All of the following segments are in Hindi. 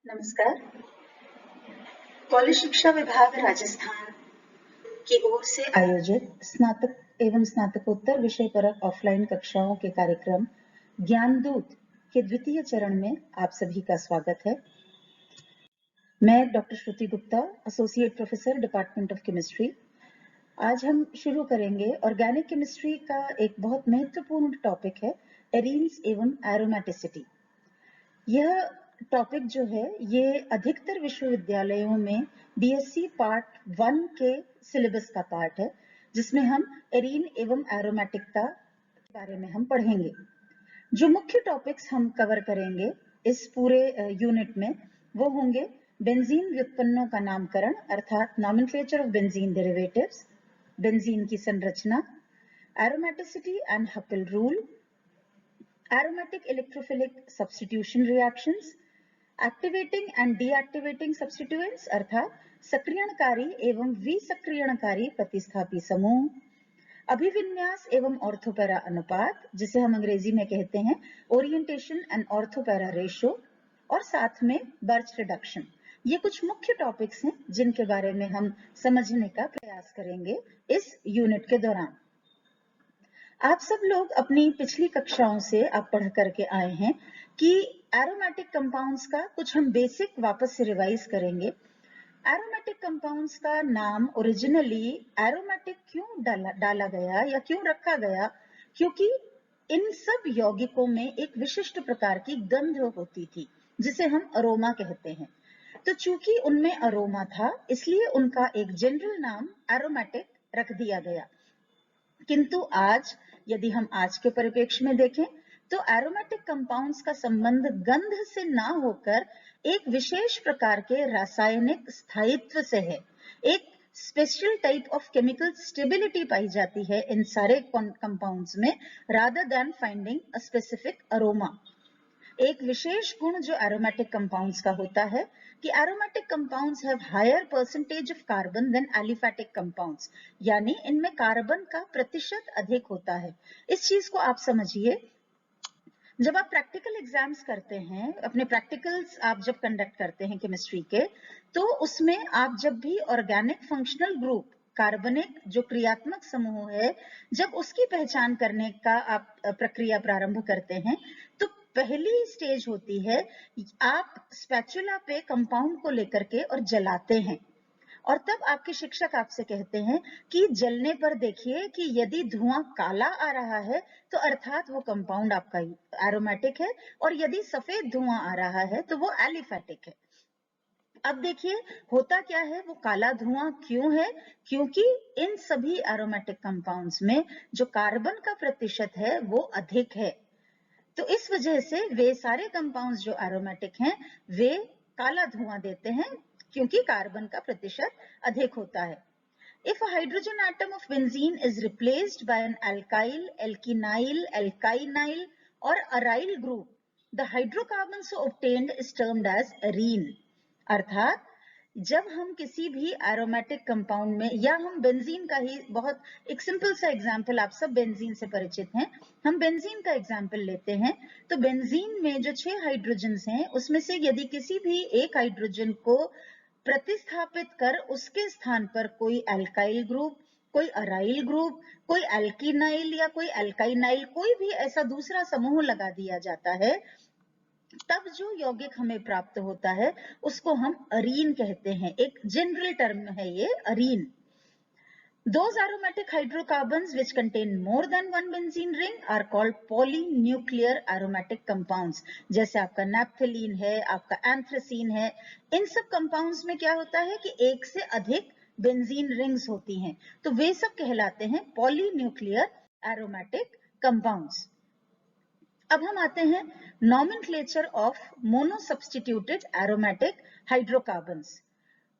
नमस्कार। कॉलेज शिक्षा विभाग राजस्थान की ओर से आयोजित स्नातक एवं स्नातकोत्तर विषय परक ऑफलाइन कक्षाओं के कार्यक्रम ज्ञानदूत के द्वितीय चरण में आप सभी का स्वागत है। मैं doctor Shruti Gupta, associate professor, department of chemistry. आज हम शुरू करेंगे ऑर्गेनिक केमिस्ट्री का एक बहुत महत्वपूर्ण टॉपिक है, एरीन्स एवं एरोमेटिसिटी। यह टॉपिक जो है ये अधिकतर विश्वविद्यालयों में बीएससी पार्ट 1 के सिलेबस का पार्ट है, जिसमें हम एरीन एवं एरोमेटिकता के बारे में हम पढ़ेंगे। जो मुख्य टॉपिक्स हम कवर करेंगे इस पूरे यूनिट में वो होंगे बेंजीन व्युत्पन्नों का नामकरण अर्थात nomenclature of benzene derivatives, benzene की संरचना, aromaticity and Hückel rule, aromatic electrophilic substitution reactions, activating and deactivating substituents अर्थात सक्रियणकारी एवं विसक्रियणकारी प्रतिस्थापी समूह, अभिविन्यास एवं ऑर्थोपैरा अनुपात जिसे हम अंग्रेजी में कहते हैं ओरिएंटेशन एंड ऑर्थोपैरा रेशियो, और साथ में बर्च रिडक्शन। ये कुछ मुख्य टॉपिक्स हैं जिनके बारे में हम समझने का प्रयास करेंगे इस यूनिट के दौरान। आप सब लोग अपनी पिछली कक्षाओं से आप पढ़ करके आए हैं कि एरोमेटिक कंपाउंड्स का कुछ हम बेसिक वापस से रिवाइज करेंगे। एरोमेटिक कंपाउंड्स का नाम ओरिजिनली एरोमेटिक क्यों डाला गया या क्यों रखा गया, क्योंकि इन सब यौगिकों में एक विशिष्ट प्रकार की गंध होती थी जिसे हम अरोमा कहते हैं। तो चूंकि उनमें अरोमा था इसलिए उनका एक जनरल नाम एरोमेटिक रख दिया गया। किंतु आज यदि हम आज के परिप्रेक्ष्य में देखें तो एरोमेटिक कंपाउंड्स का संबंध गंध से ना होकर एक विशेष प्रकार के रासायनिक स्थायित्व से है। एक special type of chemical stability पाई जाती है इन सारे कंपाउंड्स में, rather than finding a specific aroma. एक विशेष गुण जो एरोमेटिक कंपाउंड्स का होता है कि aromatic compounds have higher percentage of carbon than aliphatic compounds, यानी इनमें कार्बन का प्रतिशत अधिक होता है। इस चीज को आप समझिए, जब आप प्रैक्टिकल एग्जाम्स करते हैं, अपने प्रैक्टिकल्स आप जब कंडक्ट करते हैं केमिस्ट्री के, तो उसमें आप जब भी ऑर्गेनिक फंक्शनल ग्रुप कार्बनिक जो क्रियात्मक समूह है, जब उसकी पहचान करने का आप प्रक्रिया प्रारंभ करते हैं तो पहली स्टेज होती है आप स्पैचुला पे कंपाउंड को लेकर के और जलाते हैं, और तब आपके शिक्षक आपसे कहते हैं कि जलने पर देखिए कि यदि धुआं काला आ रहा है तो अर्थात वो कंपाउंड आपका एरोमेटिक है, और यदि सफेद धुआं आ रहा है तो वो एलिफेटिक है। अब देखिए होता क्या है, वो काला धुआं क्यों है? क्योंकि इन सभी एरोमेटिक कंपाउंड्स में जो कार्बन का प्रतिशत है वो अधिक है। तो इस वजह से वे सारे कंपाउंड्स जो एरोमेटिक हैं वे काला धुआं देते हैं क्योंकि कार्बन का प्रतिशत अधिक होता है। If a hydrogen atom of benzene is replaced by an alkyl, alkenyl, alkynyl or aryl group, the hydrocarbon so obtained is termed as arene। अर्थात जब हम किसी भी एरोमेटिक कंपाउंड में, या हम बेंजीन का ही बहुत एक सिंपल सा एग्जांपल, आप सब बेंजीन से परिचित हैं, हम बेंजीन का एग्जांपल लेते हैं, तो बेंजीन में जो 6 हाइड्रोजन्स हैं उसमें से यदि किसी भी एक हाइड्रोजन को प्रतिस्थापित कर उसके स्थान पर कोई एल्काइल ग्रुप, कोई अराइल ग्रुप, कोई एल्कीनाइल या कोई एल्काइनाइल, कोई भी ऐसा दूसरा समूह लगा दिया जाता है, तब जो यौगिक हमें प्राप्त होता है उसको हम अरीन कहते हैं। एक जनरल टर्म है ये Areen. Those aromatic hydrocarbons which contain more than one benzene ring are called polynuclear aromatic compounds। जैसे आपका नैप्थलीन है, आपका एंथ्रेसीन है, इन सब कंपाउंड्स में क्या होता है कि एक से अधिक बेंजीन रिंग्स होती हैं, तो वे सब कहलाते हैं पॉलीन्यूक्लियर एरोमेटिक कंपाउंड्स। अब हम आते हैं nomenclature of monosubstituted aromatic hydrocarbons.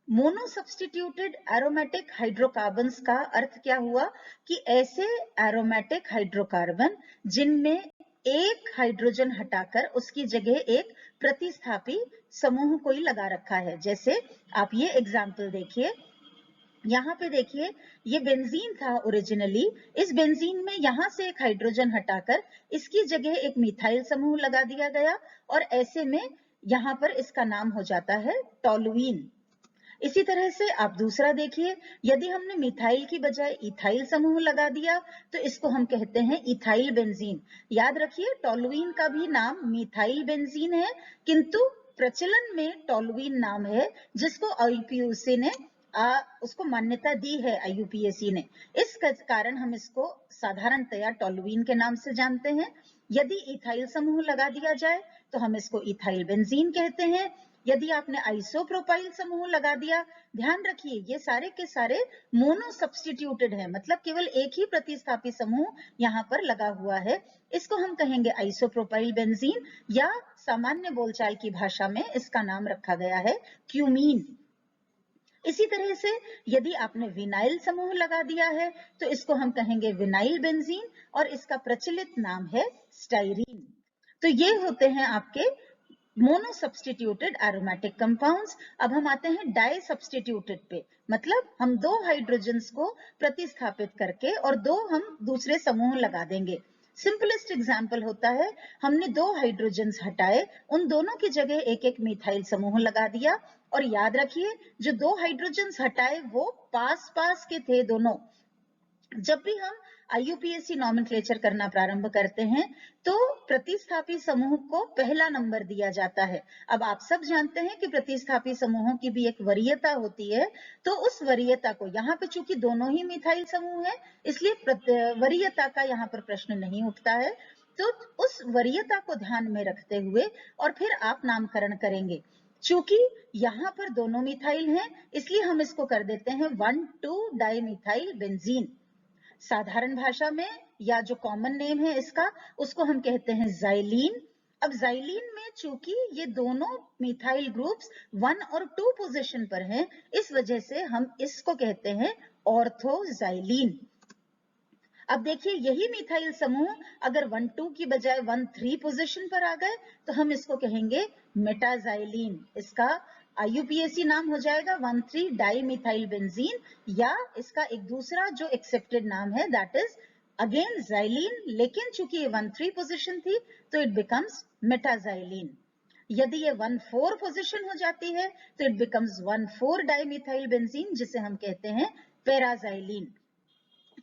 Monosubstituted aromatic hydrocarbons का अर्थ क्या हुआ कि ऐसे एरोमेटिक हाइड्रोकार्बन जिनमें एक हाइड्रोजन हटाकर उसकी जगह एक प्रतिस्थापी समूह कोई लगा रखा है। जैसे आप ये एग्जाम्पल देखिए, यहाँ पे देखिए ये बेंजीन था ओरिजिनली, इस बेंजीन में यहाँ से एक हाइड्रोजन हटाकर इसकी जगह एक मिथाइल समूह लगा दिया गया, और ऐसे में यहाँ पर इसका नाम हो जाता है टोलुइन। इसी तरह से आप दूसरा देखिए, यदि हमने मिथाइल की बजाय इथाइल समूह लगा दिया तो इसको हम कहते हैं इथाइल बेंजीन। याद रखिए टोलुइन का भी नाम मिथाइल बेंजीन है, किंतु प्रचलन में टोलुइन नाम है जिसको आईयूपीएसी ने उसको मान्यता दी है आईयूपीएसी ने। इस कारण हम इसको साधारणतया टोलुइन के नाम से जानते हैं। यदि इथाइल समूह लगा दिया जाए तो हम इसको इथाइल बेंजीन कहते हैं। यदि आपने आइसोप्रोपाइल समूह लगा दिया, ध्यान रखिए ये सारे के सारे मोनो सब्स्टिट्यूटेड है, मतलब केवल एक ही प्रतिस्थापी समूह यहाँ पर लगा हुआ है, इसको हम कहेंगे आइसोप्रोपाइल बेंजीन, या सामान्य बोलचाल की भाषा में इसका नाम रखा गया है क्यूमीन। इसी तरह से यदि आपने विनाइल समूह लगा दिया है तो इसको हम कहेंगे विनाइल बेंजीन और इसका प्रचलित नाम है स्टाइरीन। तो ये होते हैं आपके मोनो सब्स्टिट्यूटेड एरोमेटिक कंपाउंड्स। अब हम आते हैं डाई सब्स्टिट्यूटेड पे, मतलब हम दो हाइड्रोजन्स को प्रतिस्थापित करके और दो हम दूसरे समूह लगा देंगे। सिंपलेस्ट एग्जाम्पल होता है, हमने दो हाइड्रोजन्स हटाए, उन दोनों की जगह एक एक मिथाइल समूह लगा दिया, और याद रखिए जो दो हाइड्रोजन्स हटाए वो पास पास के थे दोनों। जब भी हम आईयूपीएसी नॉमेनक्लेचर करना प्रारंभ करते हैं तो प्रतिस्थापी समूह को पहला नंबर दिया जाता है। अब आप सब जानते हैं कि प्रतिस्थापी समूहों की भी एक वरीयता होती है, तो उस वरीयता को, यहाँ पे चूंकि दोनों ही मिथाइल समूह है इसलिए वरीयता का यहाँ पर प्रश्न नहीं उठता है, तो उस वरीयता को ध्यान में रखते हुए और फिर आप नामकरण करेंगे। चूंकि यहाँ पर दोनों मिथाइल हैं इसलिए हम इसको कर देते हैं 1,2 डाइमिथाइल बेंजीन। साधारण भाषा में या जो कॉमन नेम है इसका, उसको हम कहते हैं ज़ाइलीन। अब ज़ाइलीन में चूंकि ये दोनों मिथाइल ग्रुप्स 1 और 2 पोजीशन पर हैं, इस वजह से हम इसको कहते हैं ऑर्थोज़ाइलीन। अब देखिए यही मिथाइल समूह अगर 1,2 की बजाय 1,3 पोजीशन पर आ गए तो हम इसको कहेंगे मेटाज़ाइलीन। इसका आईयूपीएसी नाम हो जाएगा 1,3 डाइमिथाइल बेंजीन, या इसका एक दूसरा जो एक्सेप्टेड नाम है दैट इज अगेन ज़ाइलीन, लेकिन चूंकि ये 1,3 पोजीशन थी तो इट बिकम्स मेटाज़ाइलीन। यदि ये 1,4 पोजीशन हो जाती है तो इट बिकम्स 1,4 डाइमिथाइल बेंजीन, जिसे हम कहते हैं पैराज़ाइलीन।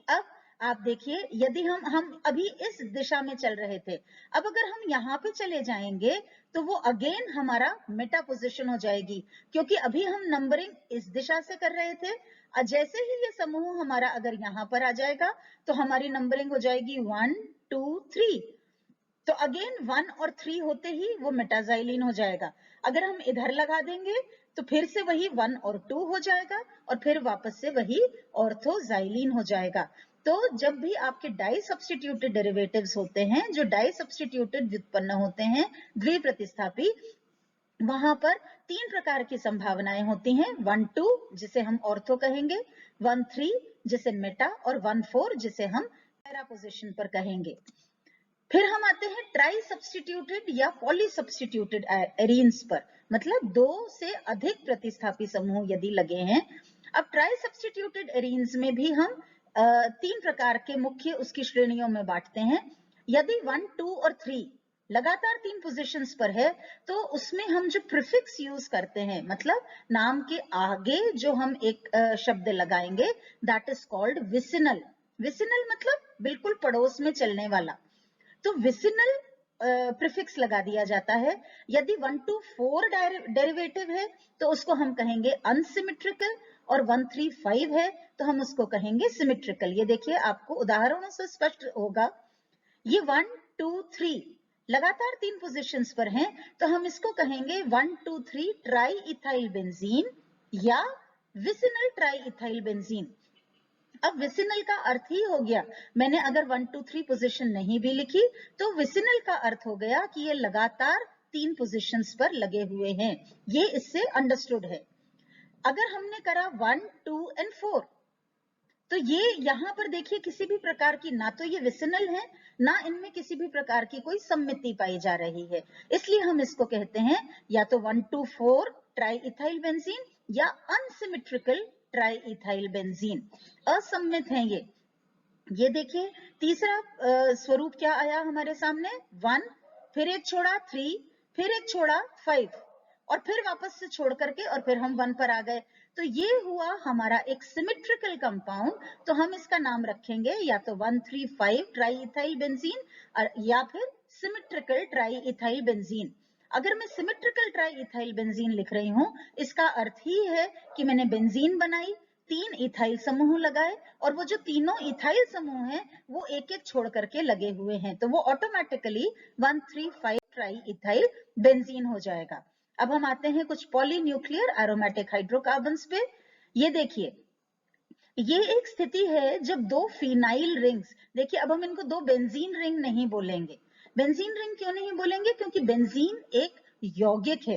अब आप देखिए यदि हम अभी इस दिशा में चल रहे थे, अब अगर हम यहाँ पे चले जाएंगे तो वो अगेन हमारा मेटा पोजीशन हो जाएगी, क्योंकि अभी हम नंबरिंग इस दिशा से कर रहे थे। जैसे ही ये समूह हमारा अगर यहाँ पर आ जाएगा तो हमारी नंबरिंग हो जाएगी 1, 2, 3। तो अगेन 1 और 3 होते ही वो मेटाज़ाइलीन हो जाएगा। अगर हम इधर लगा देंगे तो फिर से वही 1 और 2 हो जाएगा और फिर वापस से वही ऑर्थोज़ाइलीन हो जाएगा। तो जब भी आपके डाई सब्स्टिट्यूटेड डेरिवेटिव्स होते हैं, जो डाई सब्स्टिट्यूटेड व्युत्पन्न होते हैं द्विप्रतिस्थापी, वहां पर 3 प्रकार की संभावनाएं होती हैं। 1,2 जिसे हम ऑर्थो कहेंगे, 1,3 जिसे मेटा, और 1,4 जिसे हम पैरा पोजीशन पर कहेंगे। फिर हम आते हैं ट्राई सब्स्टिट्यूटेड या पॉली सब्स्टिट्यूटेड एरीन्स पर, मतलब 2 से अधिक प्रतिस्थापी समूह यदि लगे हैं। अब ट्राई सब्स्टिट्यूटेड एरीन्स में भी हम 3 प्रकार के मुख्य उसकी श्रेणियों में बांटते हैं। यदि 1, 2 और 3 लगातार 3 पोजीशंस पर है तो उसमें हम जो प्रीफिक्स यूज करते हैं, मतलब नाम के आगे जो हम एक शब्द लगाएंगे, that is called vicinal. Vicinal मतलब बिल्कुल पड़ोस में चलने वाला, तो विसिनल प्रीफिक्स लगा दिया जाता है। यदि 1, 2, 4 डेरिवेटिव है तो उसको हम कहेंगे अनसिमेट्रिकल, और 1, 3, 5 है तो हम उसको कहेंगे सिमेट्रिकल। ये देखिए आपको उदाहरणों से स्पष्ट होगा। ये 1, 2, 3 लगातार 3 पोजीशंस पर हैं तो हम इसको कहेंगे 1, 2, 3 ट्राई इथाइल बेंजीन या विसिनल ट्राई इथाइल बेंजीन। अब विसिनल का अर्थ ही हो गया, मैंने अगर 1, 2, 3 पोजीशन नहीं भी लिखी तो विसिनल का अर्थ हो गया कि ये लगातार 3 पोजीशंस पर लगे हुए हैं, ये इससे अंडरस्टूड है। अगर हमने करा 1, 2 एंड 4 तो ये यहाँ पर देखिए किसी भी प्रकार की, ना तो ये विसिनल है ना इनमें किसी भी प्रकार की कोई सम्मिति पाई जा रही है, इसलिए हम इसको कहते हैं या तो 1, 2, 4 ट्राई इथाइल बेंजीन या अनसिमेट्रिकल ट्राई इथाइल बेंजीन। असम्मित है ये देखिए तीसरा स्वरूप क्या आया हमारे सामने, 1, फिर एक छोड़ा 3, फिर एक छोड़ा 5 और फिर वापस से छोड़ करके और फिर हम 1 पर आ गए। तो ये हुआ हमारा एक सिमेट्रिकल कंपाउंड। तो हम इसका नाम रखेंगे या तो 1,3,5 ट्राई इथाइल बेंजीन या फिर सिमेट्रिकल ट्राई इथाइल बेंजीन। अगर मैं सिमेट्रिकल ट्राई इथाइल बेंजीन लिख रही हूं, इसका अर्थ ही है कि मैंने बेंजीन बनाई, 3 इथाइल समूह लगाए और वो जो तीनों इथाइल समूह हैं वो एक एक छोड़ करके लगे हुए हैं, तो वो ऑटोमेटिकली 1,3,5 ट्राई इथाइल बेंजीन हो जाएगा। अब हम आते हैं कुछ पॉलीन्यूक्लियर एरोमेटिक हाइड्रोकार्बन्स पे। ये देखिए, ये एक स्थिति है जब दो फिनाइल रिंग्स, देखिए अब हम इनको दो बेंजीन रिंग नहीं बोलेंगे। बेंजीन रिंग क्यों नहीं बोलेंगे? क्योंकि बेंजीन एक यौगिक है,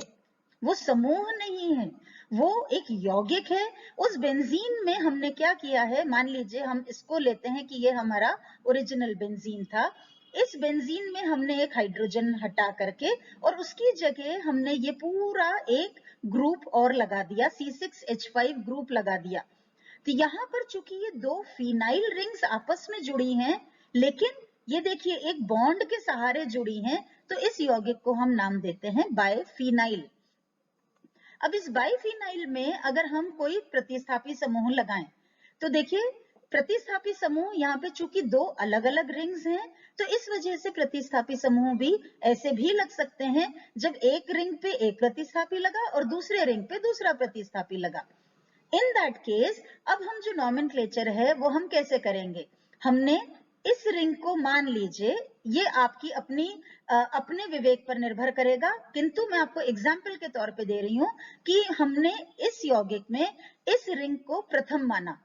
वो समूह नहीं है, वो एक यौगिक है। उस बेंजीन में हमने क्या किया है, मान लीजिए हम इसको लेते हैं कि ये हमारा ओरिजिनल बेंजीन था। इस बेंजीन में हमने एक हाइड्रोजन हटा करके और उसकी जगह हमने ये पूरा एक ग्रुप और लगा दिया, C6H5 ग्रुप लगा दिया। तो यहाँ पर चूंकि ये दो फिनाइल रिंग्स आपस में जुड़ी हैं, लेकिन ये देखिए एक बॉन्ड के सहारे जुड़ी हैं, तो इस यौगिक को हम नाम देते हैं बाइफिनाइल। अब इस बाइफिनाइल में अगर हम कोई प्रतिस्थापी समूह लगाएं, तो देखिए प्रतिस्थापी समूह यहाँ पे चूंकि दो अलग अलग रिंग्स हैं, तो इस वजह से प्रतिस्थापी समूह भी ऐसे भी लग सकते हैं जब एक रिंग पे एक प्रतिस्थापी लगा और दूसरे रिंग पे दूसरा प्रतिस्थापी लगा। इन दैट केस अब हम जो नॉमेनक्लेचर है वो हम कैसे करेंगे? हमने इस रिंग को, मान लीजिए ये आपकी अपने विवेक पर निर्भर करेगा, किंतु मैं आपको एग्जाम्पल के तौर पे दे रही हूं कि हमने इस यौगिक में इस रिंग को प्रथम माना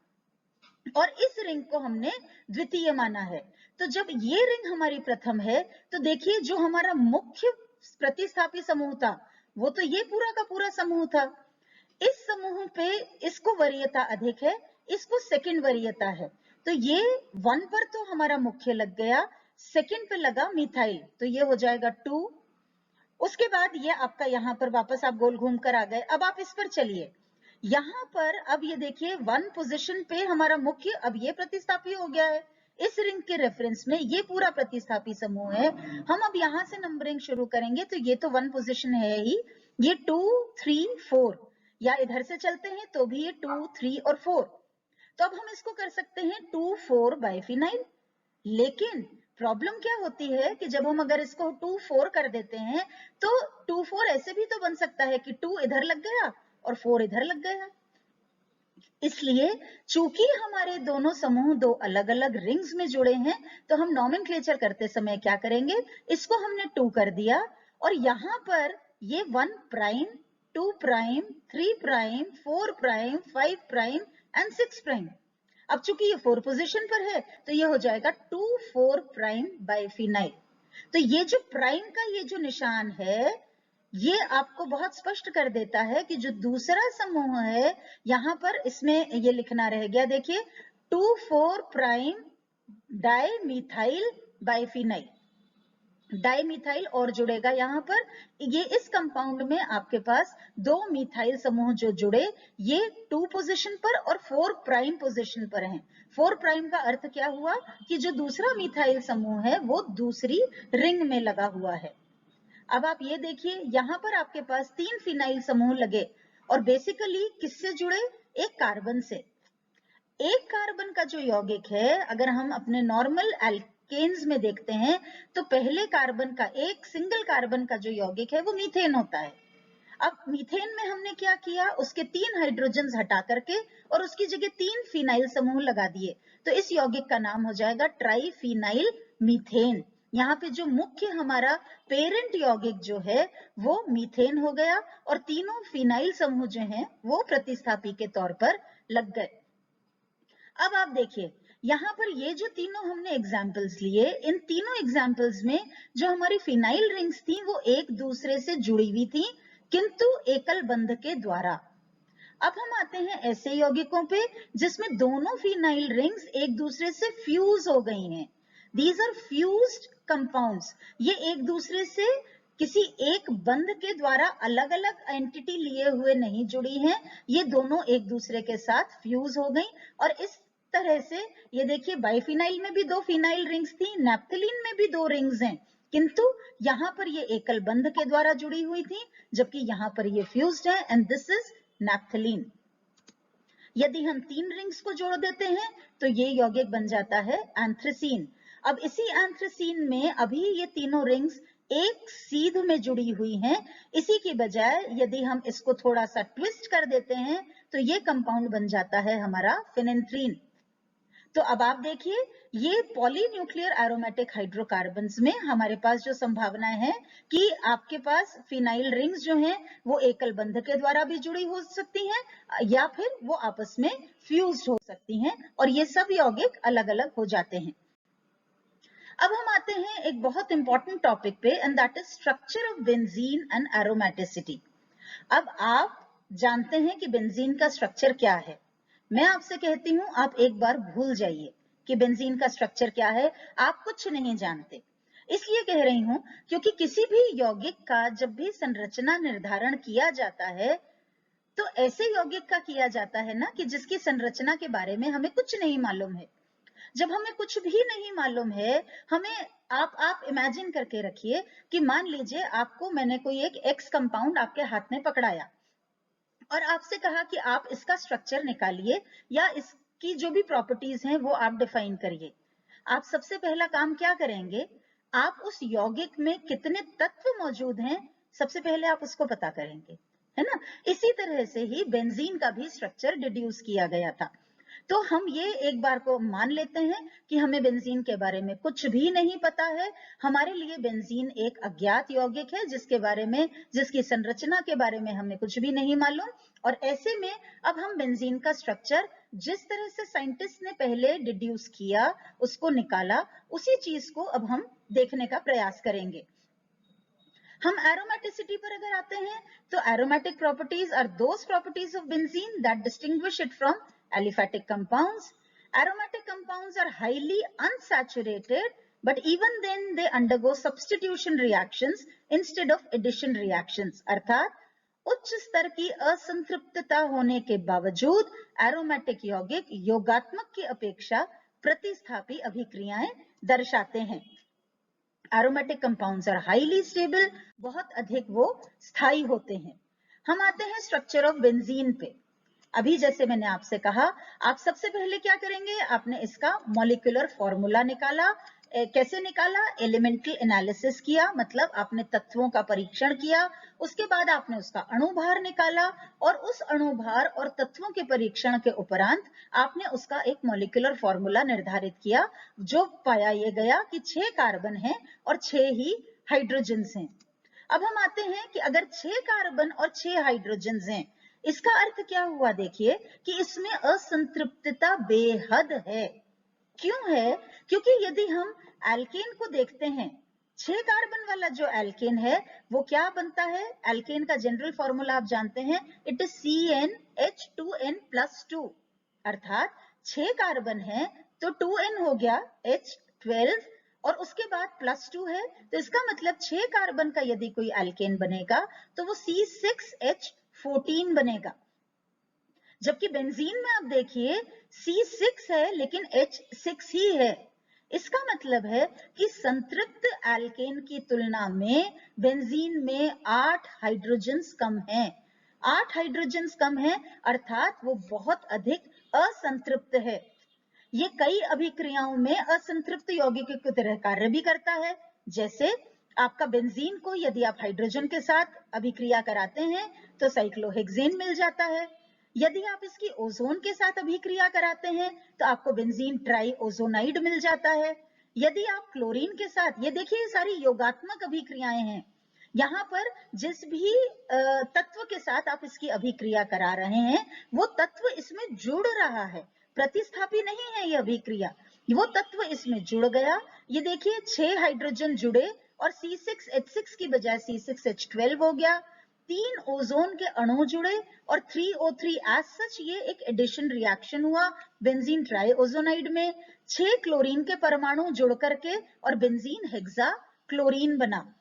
और इस रिंग को हमने द्वितीय माना है। तो जब ये रिंग हमारी प्रथम है, तो देखिए जो हमारा मुख्य प्रतिस्थापी समूह था वो तो ये पूरा का पूरा समूह था। इस समूह पे इसको वरीयता अधिक है, इसको सेकंड वरीयता है, तो ये 1 पर तो हमारा मुख्य लग गया, सेकंड पे लगा मिथाइल, तो ये हो जाएगा 2। उसके बाद ये आपका यहाँ पर वापस आप गोल घूम कर आ गए। अब आप इस पर चलिए, यहाँ पर अब ये देखिए 1 पोजीशन पे हमारा मुख्य, अब ये प्रतिस्थापी हो गया है। इस रिंग के रेफरेंस में ये पूरा प्रतिस्थापी समूह है। हम अब यहाँ से नंबरिंग शुरू करेंगे, तो ये तो 1 पोजीशन है ही, ये 2, 3, 4, या इधर से चलते हैं तो भी ये 2, 3 और 4। तो अब हम इसको कर सकते हैं 2,4 बाइफिनाइल। लेकिन प्रॉब्लम क्या होती है कि जब हम अगर इसको 2,4 कर देते हैं, तो 2,4 ऐसे भी तो बन सकता है कि 2 इधर लग गया और 4 इधर लग गया। इसलिए चूंकि हमारे दोनों समूह दो अलग अलग रिंग्स में जुड़े हैं, तो हम नॉमेनक्लेचर करते समय क्या करेंगे, इसको हमने 2 कर दिया और यहां पर ये 1 prime, 2 prime, 3 prime, 4 prime, 5 prime and 6 prime. अब चूंकि ये 4 पोजीशन पर है, तो ये हो जाएगा 2,4 प्राइम बाइफिनाइल। तो ये जो प्राइम का ये जो निशान है, ये आपको बहुत स्पष्ट कर देता है कि जो दूसरा समूह है, यहां पर इसमें ये लिखना रह गया, देखिए 2,4 प्राइम डाइमिथाइल बाइफिनाइल। डाइमिथाइल और जुड़ेगा यहाँ पर, ये इस कंपाउंड में आपके पास दो मिथाइल समूह जो जुड़े, ये 2 पोजीशन पर और 4 प्राइम पोजीशन पर हैं। 4 प्राइम का अर्थ क्या हुआ कि जो दूसरा मिथाइल समूह है वो दूसरी रिंग में लगा हुआ है। अब आप ये देखिए, यहाँ पर आपके पास 3 फिनाइल समूह लगे और बेसिकली किससे जुड़े, एक कार्बन से। एक कार्बन का जो यौगिक है, अगर हम अपने नॉर्मल एल्केन्स में देखते हैं, तो पहले कार्बन का, एक सिंगल कार्बन का जो यौगिक है वो मीथेन होता है। अब मीथेन में हमने क्या किया, उसके 3 हाइड्रोजन हटा करके और उसकी जगह 3 फिनाइल समूह लगा दिए, तो इस यौगिक का नाम हो जाएगा ट्राइफिनाइल मीथेन। यहाँ पे जो मुख्य हमारा पेरेंट यौगिक जो है वो मीथेन हो गया और तीनों फिनाइल समूह जो हैं वो प्रतिस्थापी के तौर पर लग गए। अब आप देखिए, यहाँ पर ये जो तीनों हमने एग्जाम्पल्स लिए, इन तीनों एग्जाम्पल्स में जो हमारी फिनाइल रिंग्स थी वो एक दूसरे से जुड़ी हुई थी, किंतु एकल बंध के द्वारा। अब हम आते हैं ऐसे यौगिकों पे जिसमें दोनों फिनाइल रिंग्स एक दूसरे से फ्यूज हो गई हैं। These are fused compounds. ये एक दूसरे से किसी एक बंध के द्वारा अलग अलग एंटिटी लिए हुए नहीं जुड़ी हैं, ये दोनों एक दूसरे के साथ फ्यूज हो गई। और इस तरह से ये देखिए, बाइफिनाइल में भी 2 फिनाइल रिंग्स थी, नैप्थलीन में भी 2 रिंग्स हैं, किंतु यहाँ पर ये एकल बंध के द्वारा जुड़ी हुई थी, जबकि यहाँ पर ये फ्यूज्ड है एंड दिस इज नैप्थलीन। यदि हम 3 रिंग्स को जोड़ देते हैं तो ये यौगिक बन जाता है एंथ्रेसीन। अब इसी एंथ्रेसीन में अभी ये तीनों रिंग्स एक सीध में जुड़ी हुई हैं। इसी की बजाय यदि हम इसको थोड़ा सा ट्विस्ट कर देते हैं तो ये कंपाउंड बन जाता है हमारा फिनेंथ्रीन। तो अब आप देखिए, ये पॉलीन्यूक्लियर एरोमेटिक हाइड्रोकार्बन्स में हमारे पास जो संभावनाएं हैं कि आपके पास फिनाइल रिंग्स जो हैं वो एकल बंध के द्वारा भी जुड़ी हो सकती हैं या फिर वो आपस में फ्यूज्ड हो सकती हैं और ये सब यौगिक अलग अलग हो जाते हैं। अब हम आते हैं एक बहुत इंपॉर्टेंट टॉपिक पे and that is structure of benzene and aromaticity. अब आप जानते हैं कि बेंजीन का स्ट्रक्चर क्या है। मैं आपसे कहती हूं आप एक बार भूल जाइए कि बेंजीन का स्ट्रक्चर क्या है, आप कुछ नहीं जानते। इसलिए कह रही हूं क्योंकि किसी भी यौगिक का जब भी संरचना निर्धारण किया जाता है तो ऐसे यौगिक का किया जाता है ना कि जिसकी संरचना के बारे में हमें कुछ नहीं मालूम है। जब हमें कुछ भी नहीं मालूम है, हमें आप इमेजिन करके रखिए कि मान लीजिए आपको मैंने कोई एक एक्स कंपाउंड आपके हाथ में पकड़ाया और आपसे कहा कि आप इसका स्ट्रक्चर निकालिए या इसकी जो भी प्रॉपर्टीज हैं वो आप डिफाइन करिए। आप सबसे पहला काम क्या करेंगे, आप उस यौगिक में कितने तत्व मौजूद हैं सबसे पहले आप उसको पता करेंगे, है ना। इसी तरह से ही बेंजीन का भी स्ट्रक्चर डिड्यूस किया गया था। तो हम ये एक बार को मान लेते हैं कि हमें बेंजीन के बारे में कुछ भी नहीं पता है। हमारे लिए बेंजीन एक अज्ञात यौगिक है जिसके बारे में, जिसकी संरचना के बारे में हमें कुछ भी नहीं मालूम। और ऐसे में अब हम बेंजीन का स्ट्रक्चर जिस तरह से साइंटिस्ट ने पहले डिड्यूस किया, उसको निकाला, उसी चीज को अब हम देखने का प्रयास करेंगे। हम एरोमेटिसिटी पर अगर आते हैं तो aromatic properties are those properties of benzene that distinguish it from aliphatic compounds. Aromatic compounds are highly unsaturated, but even then they undergo substitution reactions instead of addition reactions. अर्थात उच्च स्तर की असंतृप्तता होने के बावजूद एरोमेटिक यौगिक योगात्मक की अपेक्षा प्रतिस्थापी अभिक्रियाएं दर्शाते हैं। Aromatic compounds are highly stable, बहुत अधिक वो स्थायी होते हैं। हम आते हैं स्ट्रक्चर ऑफ बेंजीन पे। अभी जैसे मैंने आपसे कहा, आप सबसे पहले क्या करेंगे, आपने इसका मॉलिक्यूलर फॉर्मूला निकाला। कैसे निकाला, एलिमेंटल एनालिसिस किया, मतलब आपने तत्वों का परीक्षण किया। उसके बाद आपने उसका अणुभार निकाला और उस अणुभार और तत्वों के परीक्षण के उपरांत आपने उसका एक मॉलिक्यूलर फॉर्मूला निर्धारित किया, जो पाया ये गया कि 6 कार्बन हैं और 6 ही हाइड्रोजन्स हैं। अब हम आते हैं कि अगर 6 कार्बन और 6 हाइड्रोजन्स हैं, इसका अर्थ क्या हुआ, देखिए कि इसमें असंतृप्तता बेहद है। क्यों है, क्योंकि यदि हम एल्केन को देखते हैं, 6 कार्बन वाला जो एल्केन है वो क्या बनता है, एल्केन का जनरल फॉर्मूला आप जानते हैं, इट इज CnH2n+2। अर्थात 6 कार्बन है तो 2n हो गया H12 और उसके बाद +2 है, तो इसका मतलब 6 कार्बन का यदि कोई एल्केन बनेगा तो वो C6H14 बनेगा। जबकि बेंजीन में आप देखिए C6 है लेकिन H6 ही है। इसका मतलब है कि संतृप्त एल्केन की तुलना में बेंजीन में 8 हाइड्रोजन्स कम हैं। 8 हाइड्रोजन्स कम हैं, अर्थात वो बहुत अधिक असंतृप्त है। ये कई अभिक्रियाओं में असंतृप्त यौगिक की तरह कार्य भी करता है। जैसे आपका बेंजीन को यदि आप हाइड्रोजन के साथ अभिक्रिया कराते हैं तो साइक्लोहेक्सेन मिल जाता है। यदि आप इसकी ओजोन के साथ अभिक्रिया कराते हैं तो आपको बेंजीन ट्राइओजोनाइड मिल जाता है। यदि आप क्लोरीन के साथ, ये देखिए सारी योगात्मक अभिक्रियाएं हैं, यहाँ पर जिस भी तत्व के साथ आप इसकी अभिक्रिया करा रहे हैं वो तत्व इसमें जुड़ रहा है, प्रतिस्थापी नहीं है ये अभिक्रिया, वो तत्व इसमें जुड़ गया। ये देखिए 6 हाइड्रोजन जुड़े और C6H6 की बजाय C6H12 हो गया। 3 ओजोन के अणु जुड़े और 3O3 एज सच ये एक एडिशन रिएक्शन हुआ बेंजीन ट्राइओजोनाइड में। 6 क्लोरीन के परमाणु जुड़ करके और बेंजीन हेक्सा क्लोरीन बना।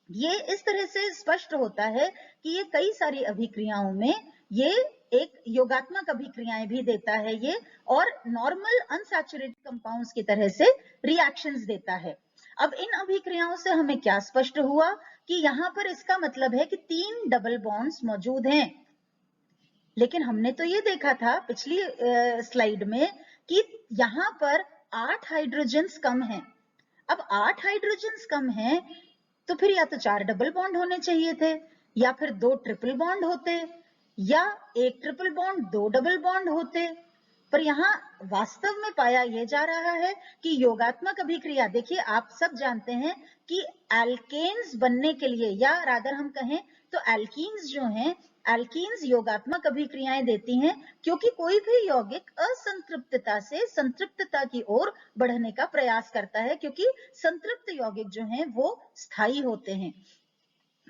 ये इस तरह से स्पष्ट होता है कि ये कई सारी अभिक्रियाओं में ये एक योगात्मक अभिक्रियाएं भी देता है ये, और नॉर्मल अनसैचुरेटेड कंपाउंड्स की तरह से रिएक्शंस देता है। अब इन अभिक्रियाओं से हमें क्या स्पष्ट हुआ कि यहाँ पर इसका मतलब है कि 3 डबल बॉन्ड्स मौजूद हैं। लेकिन हमने तो ये देखा था पिछली स्लाइड में कि यहाँ पर 8 हाइड्रोजन्स कम हैं। अब 8 हाइड्रोजन्स कम हैं तो फिर या तो 4 डबल बॉन्ड होने चाहिए थे, या फिर 2 ट्रिपल बॉन्ड होते, या 1 ट्रिपल बॉन्ड 2 डबल बॉन्ड होते। पर यहाँ वास्तव में पाया यह जा रहा है कि योगात्मक अभिक्रिया, देखिए आप सब जानते हैं कि एल्केन्स बनने के लिए, या रादर हम कहें तो एल्कीन्स जो हैं, एल्कीन्स योगात्मक अभिक्रियाएं देती हैं क्योंकि कोई भी यौगिक असंतृप्तता से संतृप्तता की ओर बढ़ने का प्रयास करता है, क्योंकि संतृप्त यौगिक जो हैं वो स्थायी होते हैं,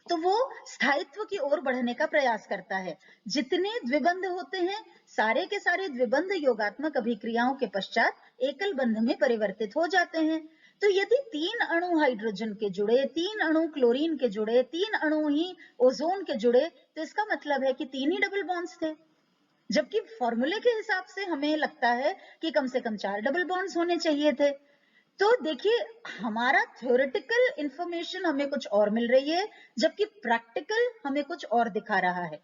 तो वो स्थायित्व की ओर बढ़ने का प्रयास करता है। जितने द्विबंध होते हैं सारे के सारे द्विबंध योगात्मक अभिक्रियाओं के पश्चात एकल बंध में परिवर्तित हो जाते हैं। तो यदि 3 अणु हाइड्रोजन के जुड़े, 3 अणु क्लोरीन के जुड़े, 3 अणु ही ओजोन के जुड़े, तो इसका मतलब है कि 3 ही डबल बॉन्ड्स थे, जबकि फॉर्मूले के हिसाब से हमें लगता है कि कम से कम 4 डबल बॉन्ड्स होने चाहिए थे। तो देखिए हमारा थ्योरेटिकल इंफॉर्मेशन हमें कुछ और मिल रही है, जबकि प्रैक्टिकल हमें कुछ और दिखा रहा है।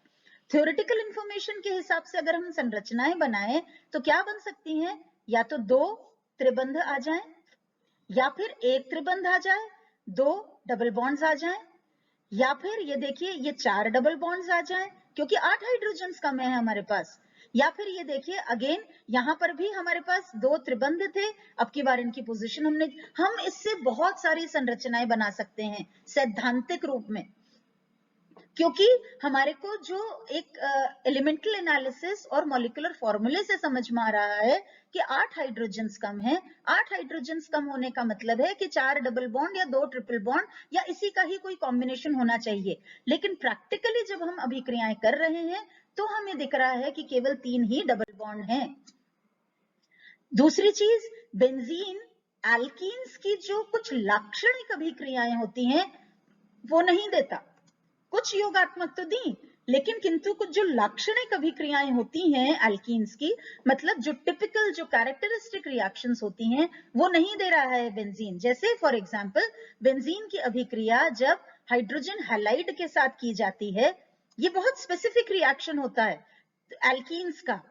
थ्योरेटिकल इंफॉर्मेशन के हिसाब से अगर हम संरचनाएं बनाएं तो क्या बन सकती हैं, या तो 2 त्रिबंध आ जाएं, या फिर 1 त्रिबंध आ जाए, 2 डबल बॉन्ड्स आ जाएं, या फिर ये देखिए ये 4 डबल बॉन्ड्स आ जाएं क्योंकि 8 हाइड्रोजन्स कम है हमारे पास, या फिर ये देखिए अगेन यहाँ पर भी हमारे पास 2 त्रिबंध थे, अब की बार इनकी पोजीशन हम इससे बहुत सारी संरचनाएं बना सकते हैं सैद्धांतिक रूप में, क्योंकि हमारे को जो एक एलिमेंटल एनालिसिस और मॉलिक्यूलर फॉर्मूले से समझ में आ रहा है कि 8 हाइड्रोजन्स कम है। 8 हाइड्रोजन्स कम होने का मतलब है कि 4 डबल बॉन्ड या 2 ट्रिपल बॉन्ड या इसी का ही कोई कॉम्बिनेशन होना चाहिए, लेकिन प्रैक्टिकली जब हम अभिक्रियाएं कर रहे हैं तो हमें दिख रहा है कि केवल 3 ही डबल बॉन्ड हैं। दूसरी चीज, बेंजीन एल्कीन्स की जो कुछ लाक्षणिक अभिक्रियाएं होती हैं वो नहीं देता। कुछ योगात्मक तो दी, लेकिन किंतु कुछ जो लाक्षणिक अभिक्रियाएं होती हैं एल्कीन्स की, मतलब जो टिपिकल जो कैरेक्टरिस्टिक रिएक्शंस होती हैं वो नहीं दे रहा है बेंजीन। जैसे फॉर एग्जांपल बेंजीन की अभिक्रिया जब हाइड्रोजन हैलाइड के साथ की जाती है, ये बहुत स्पेसिफिक रिएक्शन होता है एल्कीन्स का,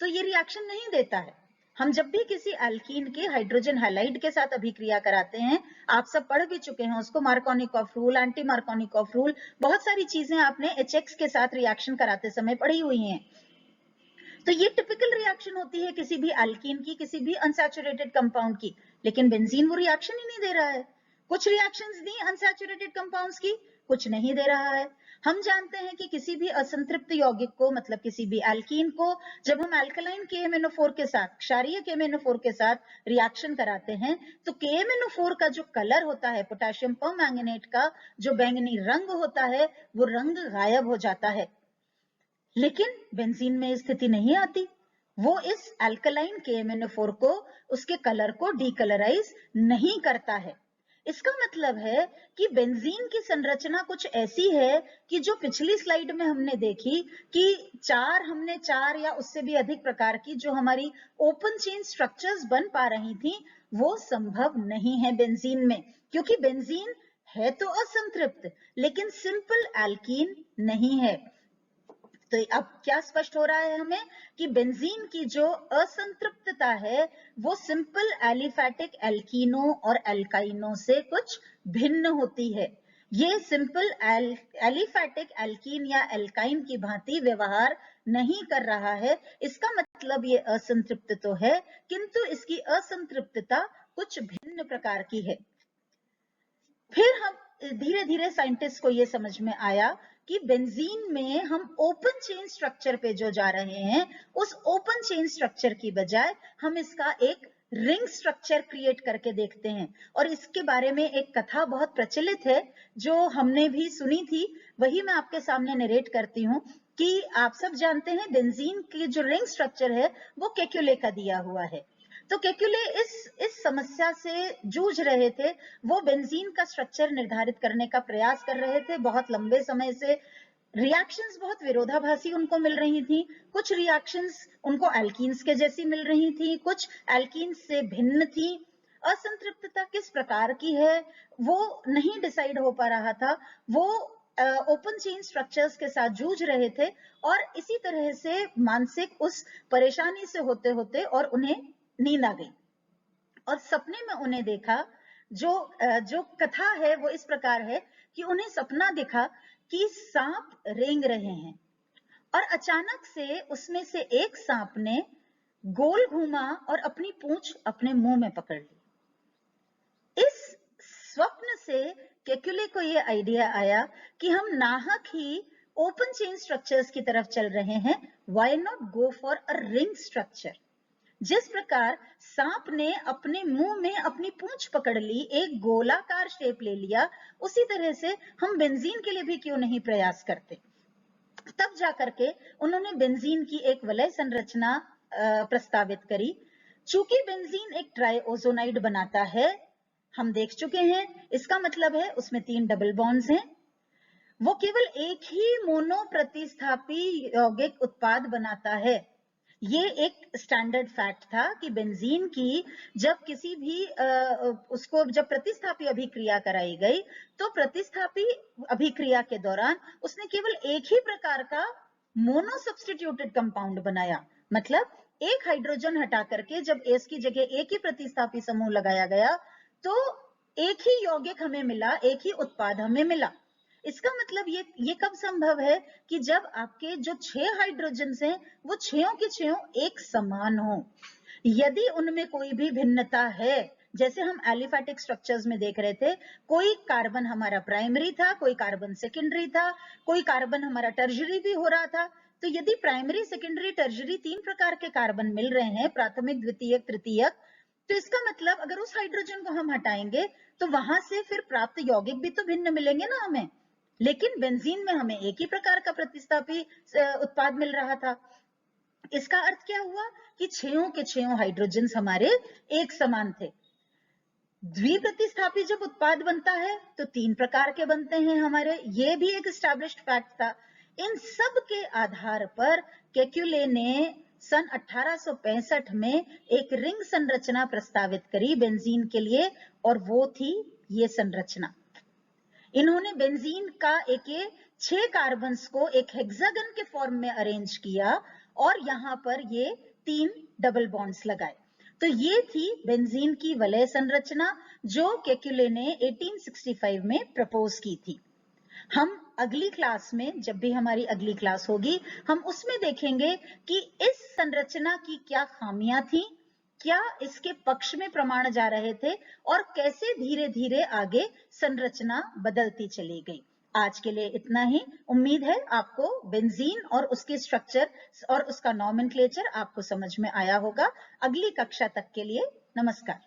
तो ये रिएक्शन नहीं देता है। हम जब भी किसी एल्कीन के हाइड्रोजन हैलाइड के साथ अभिक्रिया कराते हैं, आप सब पढ़ भी चुके हैं उसको, Markovnikov rule, anti Markovnikov rule, बहुत सारी चीजें आपने HX के साथ रिएक्शन कराते समय पढ़ी हुई हैं। तो ये टिपिकल रिएक्शन होती है किसी भी एल्कीन की, किसी भी अनसैचुरेटेड कंपाउंड की, लेकिन बेंजीन वो रिएक्शन ही नहीं दे रहा है। कुछ रिएक्शंस दी अनसैचुरेटेड कंपाउंड्स की, कुछ नहीं दे रहा है। हम जानते हैं कि किसी भी असंतृप्त यौगिक को, मतलब किसी भी एल्कीन को, जब हम अल्कलाइन KMnO4 के साथ, क्षारीय KMnO4 के साथ रिएक्शन कराते हैं तो KMnO4 का जो कलर होता है, पोटेशियम परमैंगनेट का जो बैंगनी रंग होता है, वो रंग गायब हो जाता है। लेकिन बेंजीन में स्थिति नहीं आती, वो इस अल्कलाइन KMnO4 को, उसके कलर को डीकलराइज नहीं करता है। इसका मतलब है कि बेंजीन की संरचना कुछ ऐसी है कि जो पिछली स्लाइड में हमने देखी कि हमने चार या उससे भी अधिक प्रकार की जो हमारी ओपन चेन स्ट्रक्चर्स बन पा रही थी, वो संभव नहीं है बेंजीन में, क्योंकि बेंजीन है तो असंतृप्त लेकिन सिंपल एल्कीन नहीं है। तो अब क्या स्पष्ट हो रहा है हमें कि बेंजीन की जो असंतृप्तता है वो सिंपल एलिफैटिक एल्कीनों और एल्काइनों से कुछ भिन्न होती है। ये सिंपल एलिफैटिक एल्कीन या एल्काइन की भांति व्यवहार नहीं कर रहा है। इसका मतलब ये असंतृप्त तो है, किंतु इसकी असंतृप्तता कुछ भिन्न प्रकार की है। फिर हम धीरे धीरे साइंटिस्ट को ये समझ में आया कि बेंजीन में हम ओपन चेन स्ट्रक्चर पे जो जा रहे हैं, उस ओपन चेन स्ट्रक्चर की बजाय हम इसका एक रिंग स्ट्रक्चर क्रिएट करके देखते हैं। और इसके बारे में एक कथा बहुत प्रचलित है जो हमने भी सुनी थी, वही मैं आपके सामने नरेट करती हूँ कि आप सब जानते हैं बेंजीन की जो रिंग स्ट्रक्चर है वो केक्युले का दिया हुआ है। तो केक्युले इस समस्या से जूझ रहे थे, वो बेंजीन का स्ट्रक्चर निर्धारित करने का प्रयास कर रहे थे बहुत लंबे समय से। रिएक्शंस बहुत विरोधाभासी उनको मिल रही थी, कुछ रिएक्शंस उनको एल्कीन्स के जैसी मिल रही थी, कुछ एल्कीन्स से भिन्न थी। असंतृप्तता किस प्रकार की है वो नहीं डिसाइड हो पा रहा था, वो ओपन चेन स्ट्रक्चर्स के साथ जूझ रहे थे और इसी तरह से मानसिक उस परेशानी से होते होते और उन्हें नींद आ गई और सपने में उन्हें देखा। जो कथा है वो इस प्रकार है कि उन्हें सपना दिखा कि सांप रेंग रहे हैं और अचानक से उसमें से एक सांप ने गोल घूमा और अपनी पूंछ अपने मुंह में पकड़ ली। इस स्वप्न से केकुले को यह आइडिया आया कि हम नाहक ही ओपन चेन स्ट्रक्चर्स की तरफ चल रहे हैं, why not go for a ring structure. जिस प्रकार सांप ने अपने मुंह में अपनी पूंछ पकड़ ली, एक गोलाकार शेप ले लिया, उसी तरह से हम बेंजीन के लिए भी क्यों नहीं प्रयास करते। तब जाकर के उन्होंने बेंजीन की एक वलय संरचना प्रस्तावित करी। चूंकि बेंजीन एक ट्राइओजोनाइड बनाता है, हम देख चुके हैं, इसका मतलब है उसमें 3 डबल बॉन्ड्स हैं। वो केवल एक ही मोनो प्रतिस्थापी यौगिक उत्पाद बनाता है। ये एक स्टैंडर्ड फैक्ट था कि बेंजीन की जब किसी भी उसको जब प्रतिस्थापी अभिक्रिया कराई गई तो प्रतिस्थापी अभिक्रिया के दौरान उसने केवल एक ही प्रकार का मोनो सब्स्टिट्यूटेड कंपाउंड बनाया। मतलब एक हाइड्रोजन हटा करके जब एस की जगह एक ही प्रतिस्थापी समूह लगाया गया तो एक ही यौगिक हमें मिला, एक ही उत्पाद हमें मिला। इसका मतलब ये कब संभव है कि जब आपके जो 6 हाइड्रोजन हैं वो 6 के 6 एक समान हो। यदि उनमें कोई भी भिन्नता है, जैसे हम एलिफैटिक स्ट्रक्चर्स में देख रहे थे, कोई कार्बन हमारा प्राइमरी था, कोई कार्बन सेकेंडरी था, कोई कार्बन हमारा टर्शियरी भी हो रहा था। तो यदि प्राइमरी, सेकेंडरी, टर्शियरी 3 प्रकार के कार्बन मिल रहे हैं, प्राथमिक, द्वितीयक, तृतीयक, तो इसका मतलब अगर उस हाइड्रोजन को हम हटाएंगे तो वहां से फिर प्राप्त यौगिक भी तो भिन्न मिलेंगे ना हमें। लेकिन बेंजीन में हमें एक ही प्रकार का प्रतिस्थापी उत्पाद मिल रहा था। इसका अर्थ क्या हुआ कि 6 के 6 हाइड्रोजन हमारे एक समान थे। द्विप्रतिस्थापी जब उत्पाद बनता है तो 3 प्रकार के बनते हैं हमारे, ये भी एक एस्टैब्लिश्ड फैक्ट था। इन सब के आधार पर केकुले ने सन 1865 में एक रिंग संरचना प्रस्तावित करी बेंजीन के लिए और वो थी ये संरचना। इन्होंने बेंजीन का एक 6 कार्बन्स को एक हेक्सागन के फॉर्म में अरेंज किया और यहां पर ये 3 डबल बॉन्ड्स लगाए। तो ये थी बेंजीन की वलय संरचना जो केकुले ने 1865 में प्रपोज की थी। हम अगली क्लास में, जब भी हमारी अगली क्लास होगी, हम उसमें देखेंगे कि इस संरचना की क्या खामियां थी, क्या इसके पक्ष में प्रमाण जा रहे थे और कैसे धीरे धीरे आगे संरचना बदलती चली गई। आज के लिए इतना ही। उम्मीद है आपको बेंजीन और उसके स्ट्रक्चर और उसका नॉमेनक्लेचर आपको समझ में आया होगा। अगली कक्षा तक के लिए नमस्कार।